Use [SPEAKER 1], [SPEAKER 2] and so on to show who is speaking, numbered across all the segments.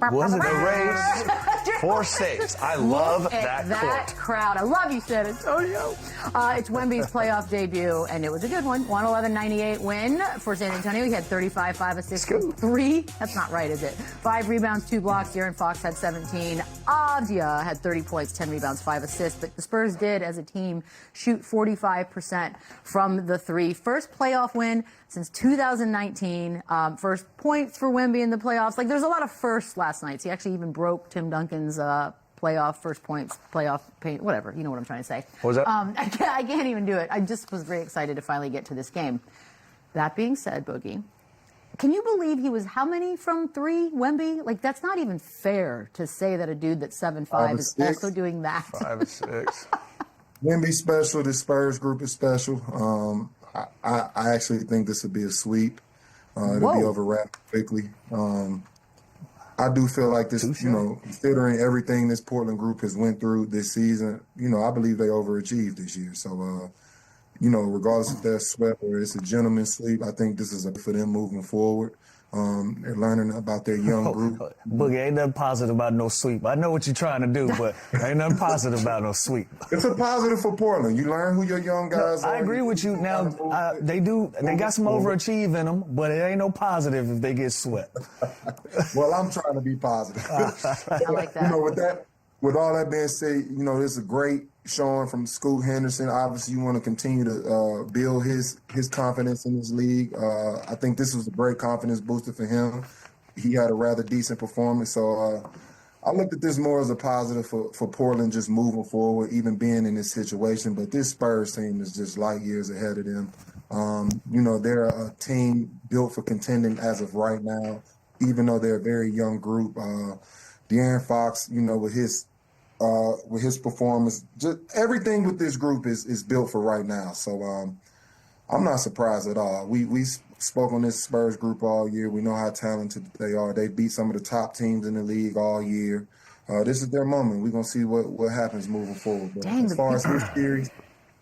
[SPEAKER 1] Was it a race for six? I love that
[SPEAKER 2] crowd. I love you, San Antonio. It's Wemby's playoff debut, and it was a good one. 111-98 win for San Antonio. He had 35, 5 assists, 3. That's not right, is it? 5 rebounds, 2 blocks. De'Aaron Fox had 17. Avdia had 30 points, 10 rebounds, 5 assists. But the Spurs did, as a team, shoot 45% from the 3. First playoff win since 2019. First points for Wemby in the playoffs. Like, there's a lot of firsts last night. He actually even broke Tim Duncan's playoff first points, playoff paint, whatever. You know what I'm trying to say.
[SPEAKER 1] What was that?
[SPEAKER 2] I can't even do it. I just was very excited to finally get to this game. That being said, Boogie, can you believe he was how many from 3, Wemby? Like, that's not even fair to say that a dude that's 7'5" is also doing that.
[SPEAKER 1] 5 and 6.
[SPEAKER 3] Wemby's special. The Spurs group is special. I actually think this would be a sweep. It'll be over rather quickly. I do feel like this, considering everything this Portland group has went through this season, I believe they overachieved this year. So, regardless if they're swept or it's a gentleman's sweep, I think this is for them moving forward. They're learning about their young group.
[SPEAKER 4] Boogie, ain't nothing positive about no sweep. I know what you're trying to do, but ain't nothing positive about no sweep.
[SPEAKER 3] It's a positive for Portland. You learn who your young guys are.
[SPEAKER 4] I agree with you. Now, they got some overachieve in them, but it ain't no positive if they get swept.
[SPEAKER 3] Well, I'm trying to be positive.
[SPEAKER 2] I like that.
[SPEAKER 3] With all that being said, this is a great showing from Scoot Henderson. Obviously, you want to continue to build his confidence in this league. I think this was a great confidence booster for him. He had a rather decent performance. So I looked at this more as a positive for Portland just moving forward, even being in this situation. But this Spurs team is just light years ahead of them. They're a team built for contending as of right now, even though they're a very young group. De'Aaron Fox, with his performance, just everything with this group is built for right now. So I'm not surprised at all. We spoke on this Spurs group all year. We know how talented they are. They beat some of the top teams in the league all year. This is their moment. We're going to see what happens moving forward. But as far as this series,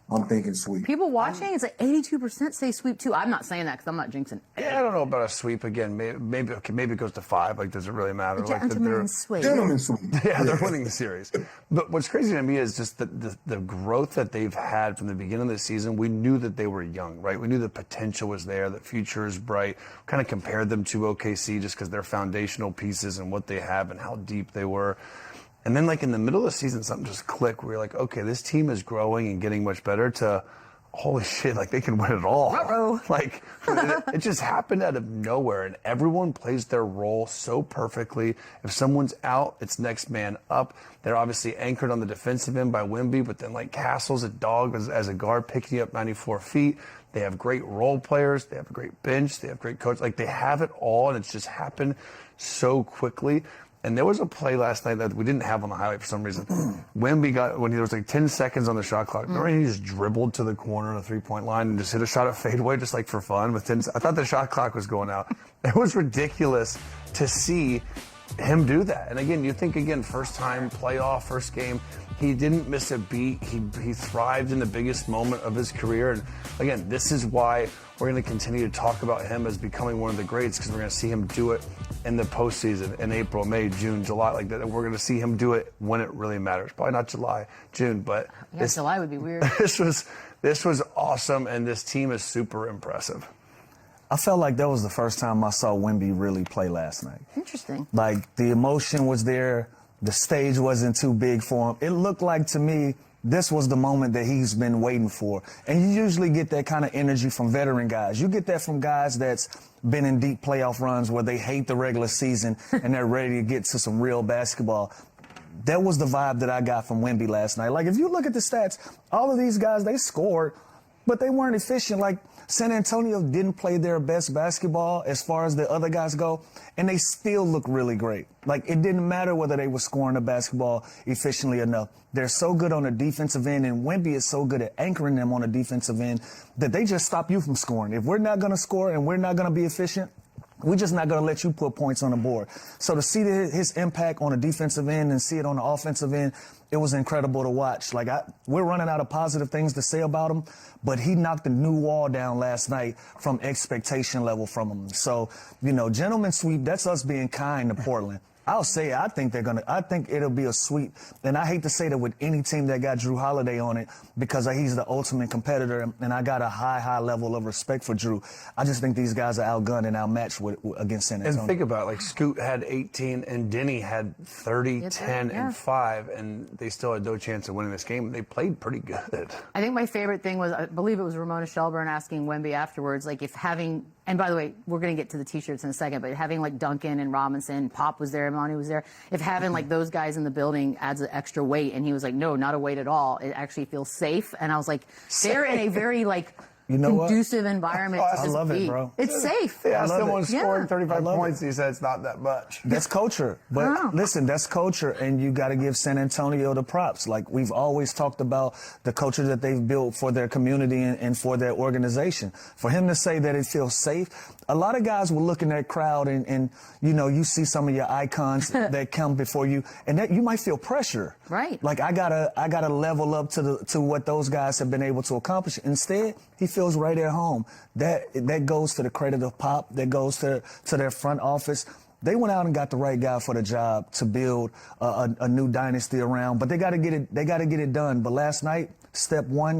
[SPEAKER 3] I'm thinking sweep.
[SPEAKER 2] People watching, it's like 82% say sweep too. I'm not saying that because I'm not jinxing.
[SPEAKER 1] Yeah, I don't know about a sweep again. Maybe it goes to 5. Like, does it really matter?
[SPEAKER 2] Gentleman's sweep.
[SPEAKER 3] Gentleman's sweep.
[SPEAKER 1] Yeah, they're winning the series. But what's crazy to me is just the growth that they've had from the beginning of the season. We knew that they were young, right? We knew the potential was there, the future is bright. Kind of compared them to OKC just because they're foundational pieces and what they have and how deep they were. And then, like, in the middle of the season, something just clicked. We were like, okay, this team is growing and getting much better to, holy shit, like, they can win it all.
[SPEAKER 2] Ruh-roh.
[SPEAKER 1] Like, it just happened out of nowhere, and everyone plays their role so perfectly. If someone's out, it's next man up. They're obviously anchored on the defensive end by Wemby, but then, like, Castle's a dog as a guard picking up 94 feet. They have great role players. They have a great bench. They have great coach. Like, they have it all, and it's just happened so quickly. And there was a play last night that we didn't have on the highlight for some reason. Wemby when there was like 10 seconds on the shot clock, remember he just dribbled to the corner of the 3-point line and just hit a shot at fadeaway just like for fun with 10 I thought the shot clock was going out. It was ridiculous to see him do that. And again, you think first time playoff, first game, he didn't miss a beat. He thrived in the biggest moment of his career. And again, this is why we're going to continue to talk about him as becoming one of the greats, because we're going to see him do it in the postseason in April, May, June, July, like that. We're going to see him do it when it really matters. Probably not July, June, but
[SPEAKER 2] July would be weird.
[SPEAKER 1] This was awesome, and this team is super impressive.
[SPEAKER 4] I felt like that was the first time I saw Wemby really play last night.
[SPEAKER 2] Interesting.
[SPEAKER 4] Like, the emotion was there. The stage wasn't too big for him. It looked like, to me, this was the moment that he's been waiting for. And you usually get that kind of energy from veteran guys. You get that from guys that's been in deep playoff runs where they hate the regular season and they're ready to get to some real basketball. That was the vibe that I got from Wemby last night. Like, if you look at the stats, all of these guys, they scored, but they weren't efficient. Like, San Antonio didn't play their best basketball as far as the other guys go, and they still look really great. Like, it didn't matter whether they were scoring the basketball efficiently enough. They're so good on the defensive end, and Wemby is so good at anchoring them on the defensive end that they just stop you from scoring. If we're not going to score and we're not going to be efficient, we're just not going to let you put points on the board. So to see his impact on the defensive end and see it on the offensive end, it was incredible to watch. Like, we're running out of positive things to say about him, but he knocked a new wall down last night from expectation level from him. So, gentlemen sweep, that's us being kind to Portland. I'll say I think it'll be a sweep. And I hate to say that with any team that got Drew Holiday on it because he's the ultimate competitor, and I got a high level of respect for Drew. I just think these guys are outgunned and outmatched against San Antonio.
[SPEAKER 1] And think about it, like Scoot had 18 and Denny had 30, 10, and 5, and they still had no chance of winning this game. They played pretty good.
[SPEAKER 2] I think my favorite thing was, I believe it was Ramona Shelburne asking Wemby afterwards, like if having, and by the way, we're going to get to the T-shirts in a second, but having like Duncan and Robinson, Pop was there, Monty was there, if having like those guys in the building adds an extra weight, and he was like, no, not a weight at all. It actually feels safe. And I was like, they're in a very like conducive environment to just
[SPEAKER 4] love
[SPEAKER 2] be.
[SPEAKER 4] it, bro.
[SPEAKER 2] It's safe.
[SPEAKER 1] Yeah, someone scoring 35
[SPEAKER 4] love
[SPEAKER 1] points, he said it's not that much.
[SPEAKER 4] That's culture. But listen, that's culture, and you got to give San Antonio the props. Like, we've always talked about the culture that they've built for their community and for their organization. For him to say that it feels safe, a lot of guys will look in that crowd and you know, you see some of your icons that come before you, and that you might feel pressure.
[SPEAKER 2] Right.
[SPEAKER 4] Like, I gotta level up to what those guys have been able to accomplish. Instead, he feels right at home. That goes to the credit of Pop. That goes to their front office. They went out and got the right guy for the job to build a new dynasty around. But they got to get it done. But last night,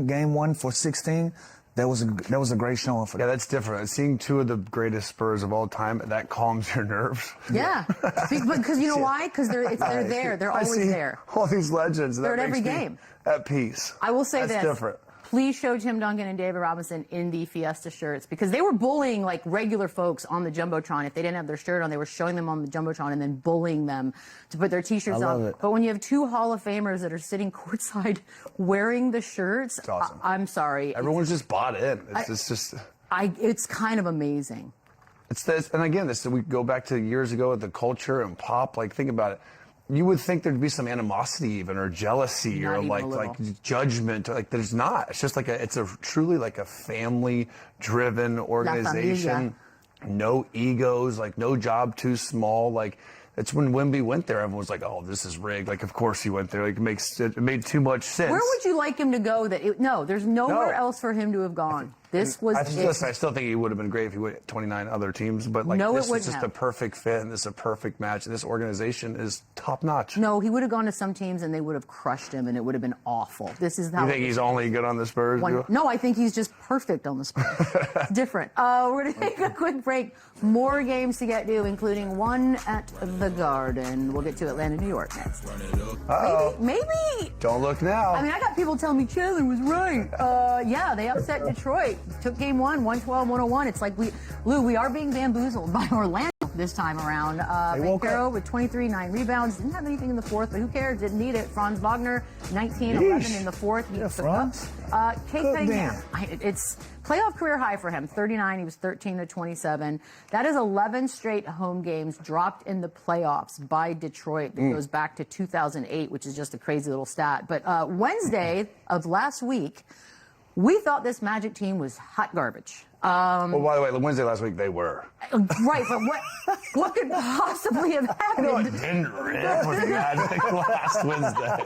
[SPEAKER 4] game one for 16. That was a great showing for them.
[SPEAKER 1] Yeah, that's different. Seeing two of the greatest Spurs of all time, that calms your nerves.
[SPEAKER 2] Yeah, because you know why? Because they're there. They're always there.
[SPEAKER 1] All these legends.
[SPEAKER 2] They're
[SPEAKER 1] that
[SPEAKER 2] at every
[SPEAKER 1] makes me
[SPEAKER 2] game.
[SPEAKER 1] At peace.
[SPEAKER 2] I will say
[SPEAKER 1] that's
[SPEAKER 2] this.
[SPEAKER 1] Different.
[SPEAKER 2] Please show Tim Duncan and David Robinson in the Fiesta shirts, because they were bullying like regular folks on the Jumbotron. If they didn't have their shirt on, they were showing them on the Jumbotron and then bullying them to put their T-shirts
[SPEAKER 4] I love
[SPEAKER 2] on.
[SPEAKER 4] it.
[SPEAKER 2] But when you have two Hall of Famers that are sitting courtside wearing the shirts,
[SPEAKER 1] It's awesome.
[SPEAKER 2] I'm sorry.
[SPEAKER 1] Everyone's just bought in.
[SPEAKER 2] It's kind of amazing.
[SPEAKER 1] It's this, and again, we go back to years ago with the culture and Pop. Like, think about it. You would think there'd be some animosity even, or jealousy,
[SPEAKER 2] Not
[SPEAKER 1] or
[SPEAKER 2] even a
[SPEAKER 1] like
[SPEAKER 2] little.
[SPEAKER 1] judgment. Like, there's not. It's just like it's truly like a family-driven organization. No egos, like no job too small. Like, that's when Wemby went there. Everyone was like, "Oh, this is rigged." Like, of course he went there. Like, it made too much sense.
[SPEAKER 2] Where would you like him to go? There's nowhere else for him to have gone. This was
[SPEAKER 1] I still think he would have been great if he went 29 other teams, but like this is just a perfect fit, and this is a perfect match, and this organization is top notch.
[SPEAKER 2] No, he would have gone to some teams and they would have crushed him, and it would have been awful. This is how.
[SPEAKER 1] You think he's only good on the Spurs?
[SPEAKER 2] No, I think he's just perfect on the Spurs. It's different. We're going to take a quick break. More games to get to, including one at the Garden. We'll get to Atlanta, New York next. Maybe.
[SPEAKER 1] Don't look now.
[SPEAKER 2] I mean, I got people telling me Chandler was right. Yeah, they upset Detroit. Took game one, 112-101. It's like we are being bamboozled by Orlando this time around. Bankero with 23, 9 rebounds. Didn't have anything in the fourth, but who cares? Didn't need it. Franz Wagner, 19, 11 in the fourth.
[SPEAKER 4] Yeah, Franz.
[SPEAKER 2] Cade Cunningham. It's playoff career high for him. 39. He was 13-27. That is 11 straight home games dropped in the playoffs by Detroit. It goes back to 2008, which is just a crazy little stat. But Wednesday of last week, we thought this Magic team was hot garbage.
[SPEAKER 1] Well, by the way, Wednesday last week they were.
[SPEAKER 2] Right, but what could possibly have happened?
[SPEAKER 1] No, it didn't rip with the Magic last Wednesday.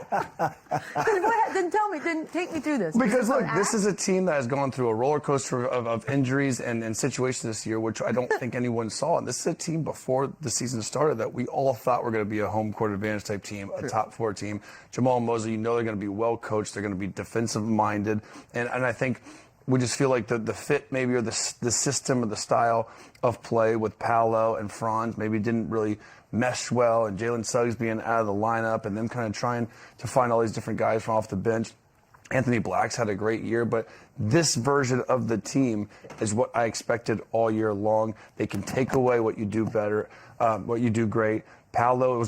[SPEAKER 2] Then tell me, then take me through this.
[SPEAKER 1] Because look, this is a team that has gone through a roller coaster of injuries and situations this year, which I don't think anyone saw. And this is a team before the season started that we all thought were going to be a home court advantage type team, a top 4 team. Jamal and Mosley, they're going to be well coached. They're going to be defensive minded. And I think we just feel like the fit maybe, or the system or the style of play with Paolo and Franz maybe didn't really mesh well, and Jalen Suggs being out of the lineup and them kind of trying to find all these different guys from off the bench. Anthony Black's had a great year, but this version of the team is what I expected all year long. They can take away what you do better, what you do great. Paolo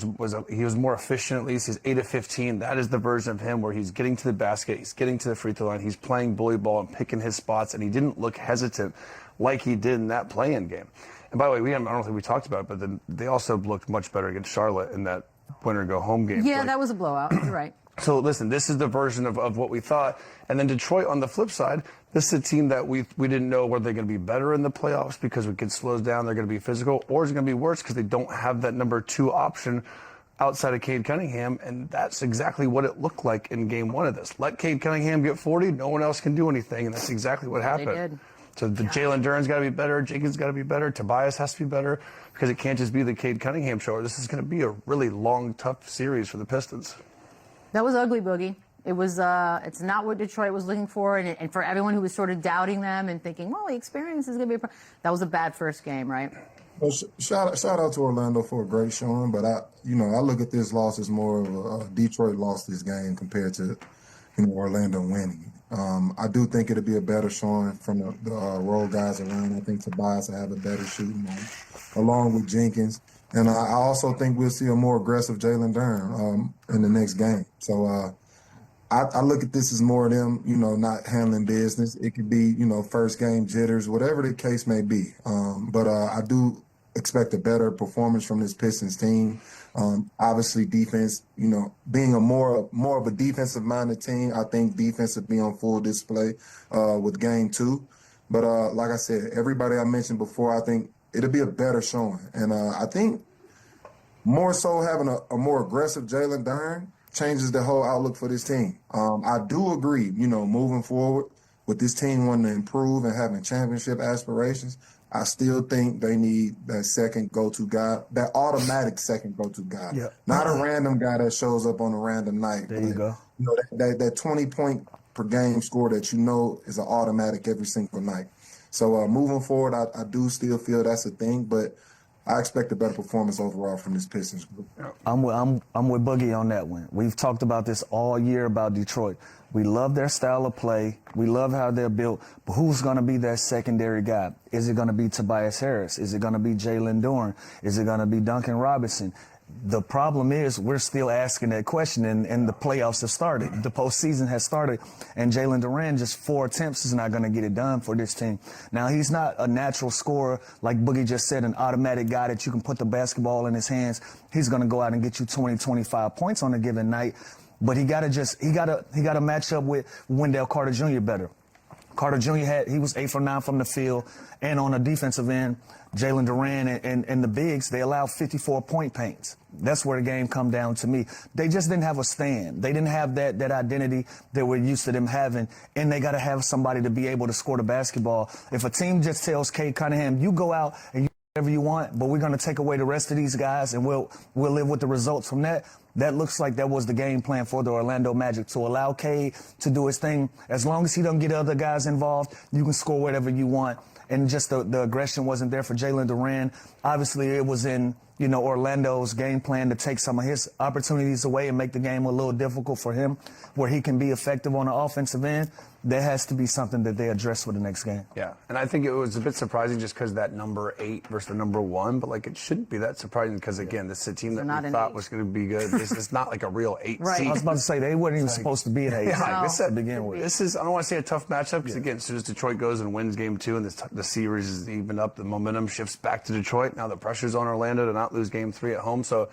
[SPEAKER 1] he was more efficient at least. He's 8 of 15. That is the version of him where he's getting to the basket, he's getting to the free throw line, he's playing bully ball and picking his spots, and he didn't look hesitant like he did in that play-in game. And by the way, I don't think we talked about it, but they also looked much better against Charlotte in that winner-go-home game.
[SPEAKER 2] Yeah, that was a blowout. You're right.
[SPEAKER 1] So listen, this is the version of what we thought. And then Detroit on the flip side, this is a team that we didn't know whether they're going to be better in the playoffs because it slows down, they're going to be physical, or is it going to be worse because they don't have that number 2 option outside of Cade Cunningham. And that's exactly what it looked like in game 1 of this. Let Cade Cunningham get 40, no one else can do anything, and that's exactly what happened.
[SPEAKER 2] They did.
[SPEAKER 1] So the Jalen Duren's got to be better, Jenkins got to be better, Tobias has to be better, because it can't just be the Cade Cunningham show. This is going to be a really long, tough series for the Pistons.
[SPEAKER 2] That was ugly, Boogie. It was. It's not what Detroit was looking for, and for everyone who was sort of doubting them and thinking, well, the experience is going to be that was a bad first game, right?
[SPEAKER 3] Well, shout out to Orlando for a great showing, but I look at this loss as more of a Detroit lost this game compared to Orlando winning. I do think it'll be a better showing from the role guys around. I think Tobias will have a better shooting night, along with Jenkins. And I also think we'll see a more aggressive Jalen Duren in the next game. So I look at this as more of them, not handling business. It could be, first game jitters, whatever the case may be. But I do expect a better performance from this Pistons team. Obviously, defense, being a more of a defensive-minded team, I think defense will be on full display with game 2. But like I said, everybody I mentioned before, I think it'll be a better showing. And I think more so having a more aggressive Jalen Duren changes the whole outlook for this team. I do agree, moving forward with this team wanting to improve and having championship aspirations, I still think they need that second go-to guy, that automatic second go-to guy. Yeah. Not a random guy that shows up on a random night.
[SPEAKER 4] There you go.
[SPEAKER 3] That 20-point per game score that is an automatic every single night. So moving forward, I do still feel that's a thing, but I expect a better performance overall from this Pistons group.
[SPEAKER 4] I'm with Boogie on that one. We've talked about this all year about Detroit. We love their style of play. We love how they're built. But who's going to be that secondary guy? Is it going to be Tobias Harris? Is it going to be Jalen Duren? Is it going to be Duncan Robinson? The problem is we're still asking that question, and the playoffs have started. The postseason has started, and Jalen Duren, just 4 attempts is not going to get it done for this team. Now, he's not a natural scorer, like Boogie just said, an automatic guy that you can put the basketball in his hands. He's going to go out and get you 20, 25 points on a given night, but he got to match up with Wendell Carter Jr. better. Carter Jr. he was 8 for 9 from the field, and on the defensive end, Jalen Duren and the bigs, they allowed 54-point paints. That's where the game come down to me. They just didn't have a stand. They didn't have that identity that we're used to them having, and they got to have somebody to be able to score the basketball. If a team just tells Cade Cunningham, you go out and you do whatever you want, but we're going to take away the rest of these guys and we'll live with the results from that, that looks like that was the game plan for the Orlando Magic, to allow Cade to do his thing. As long as he don't get other guys involved, you can score whatever you want. And just the aggression wasn't there for Jalen Duren. Obviously, it was in, Orlando's game plan to take some of his opportunities away and make the game a little difficult for him, where he can be effective on the offensive end. There has to be something that they address for the next game.
[SPEAKER 1] Yeah, and I think it was a bit surprising just because that number 8 versus the number 1, but it shouldn't be that surprising because, again, this is a team that we thought was going to be good. This is not like a real 8 seed.
[SPEAKER 4] I was about to say, they weren't even supposed to be an 8 seed
[SPEAKER 1] to
[SPEAKER 4] begin with.
[SPEAKER 1] This is, I don't want to say a tough matchup because, again, as soon as Detroit goes and wins game 2 and the series is even up, the momentum shifts back to Detroit. Now the pressure's on Orlando to not lose game 3 at home. So,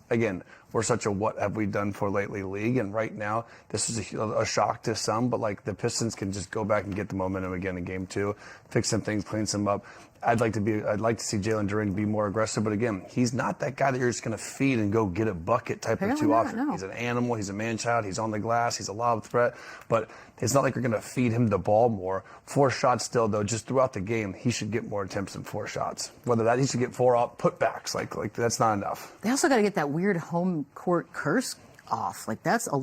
[SPEAKER 1] again, we're such a what have we done for lately league, and right now this is a shock to some, but the Pistons can just go back and get the momentum again in game 2, fix some things, clean some up. I'd like to see Jalen Duren be more aggressive, but again, he's not that guy that you're just going to feed and go get a bucket type of too often. No. He's an animal, he's a man-child, he's on the glass, he's a lob threat, but it's not like you're going to feed him the ball more. 4 shots still, though, just throughout the game, he should get more attempts than 4 shots. Whether that, he should get 4 putbacks, like that's not enough.
[SPEAKER 2] They also got to get that weird home court curse off. That's a